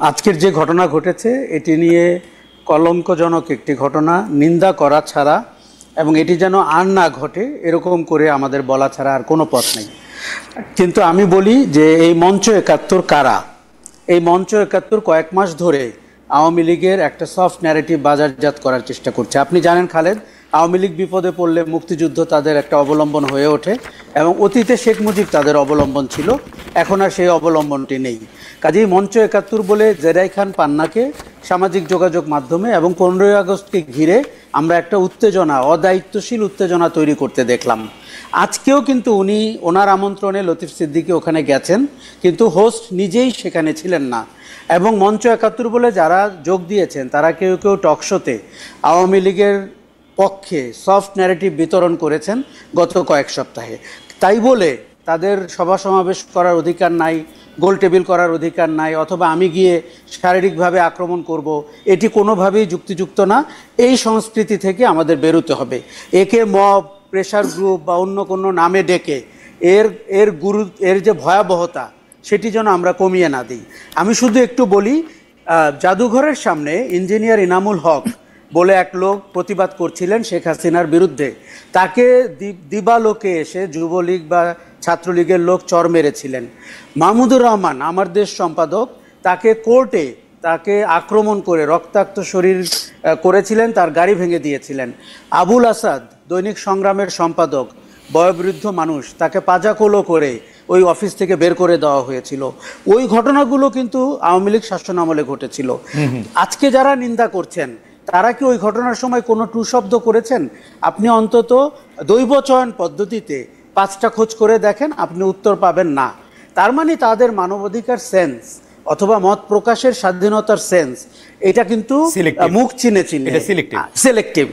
আজকের যে ঘটনা ঘটেছে এটি নিয়ে কলঙ্কজনক একটি ঘটনা, নিন্দা করা ছাড়া এবং এটি যেন আর না ঘটে এরকম করে আমাদের বলা ছাড়া আর কোনো পথ নেই। কিন্তু আমি বলি যে এই মঞ্চ ৭১ কারা? এই মঞ্চ ৭১ কয়েক মাস ধরে আওয়ামী লীগের একটা সফট ন্যারেটিভ বাজারজাত করার চেষ্টা করছে। আপনি জানেন খালেদ, আওয়ামী লীগ বিপদে পড়লে মুক্তিযুদ্ধ তাদের একটা অবলম্বন হয়ে ওঠে এবং অতীতে শেখ মুজিব তাদের অবলম্বন ছিল, এখন আর সেই অবলম্বনটি নেই। কাজেই মঞ্চ ৭১ বলে জেরাই খান পান্নাকে সামাজিক যোগাযোগ মাধ্যমে এবং ১৫ই আগস্টকে ঘিরে আমরা একটা উত্তেজনা, অদায়িত্বশীল উত্তেজনা তৈরি করতে দেখলাম। আজকেও কিন্তু উনি ওনার আমন্ত্রণে লতিফ সিদ্দিকী ওখানে গেছেন, কিন্তু হোস্ট নিজেই সেখানে ছিলেন না। এবং মঞ্চ ৭১ বলে যারা যোগ দিয়েছেন তারা কেউ কেউ টকশোতে আওয়ামী লীগের পক্ষে সফট ন্যারেটিভ বিতরণ করেছেন গত কয়েক সপ্তাহে। তাই বলে তাদের সভা সমাবেশ করার অধিকার নাই, গোল টেবিল করার অধিকার নাই, অথবা আমি গিয়ে শারীরিকভাবে আক্রমণ করব, এটি কোনোভাবেই যুক্তিযুক্ত না। এই সংস্কৃতি থেকে আমাদের বেরোতে হবে। একে মব, প্রেশার গ্রুপ বা অন্য কোনো নামে ডেকে এর যে ভয়াবহতা সেটি যেন আমরা কমিয়ে না দিই। আমি শুধু একটু বলি, জাদুঘরের সামনে ইঞ্জিনিয়ার ইনামুল হক বলে এক লোক প্রতিবাদ করছিলেন শেখ হাসিনার বিরুদ্ধে। তাকে দিবালোকে এসে যুবলীগ বা ছাত্রলীগের লোক চর মেরেছিলেন। মাহমুদুর রহমান, আমার দেশ সম্পাদক, তাকে কোর্টে তাকে আক্রমণ করে রক্তাক্ত শরীর করেছিলেন, তার গাড়ি ভেঙে দিয়েছিলেন। আবুল আসাদ, দৈনিক সংগ্রামের সম্পাদক, বয়োবৃদ্ধ মানুষ, তাকে পাজাকোলো করে ওই অফিস থেকে বের করে দেওয়া হয়েছিল। ওই ঘটনাগুলো কিন্তু আওয়ামী লীগ শাসন আমলে ঘটেছিল। আজকে যারা নিন্দা করছেন তারা কি ওই ঘটনার সময় কোনো টু শব্দ করেছেন? আপনি অন্তত দৈব চয়ন পদ্ধতিতে ৫টা খোঁজ করে দেখেন, আপনি উত্তর পাবেন না। তার মানে তাদের মানবাধিকার সেন্স অথবা মত প্রকাশের স্বাধীনতার সেন্স এটা কিন্তু মুখ চিনে চিনে সিলেক্টিভ।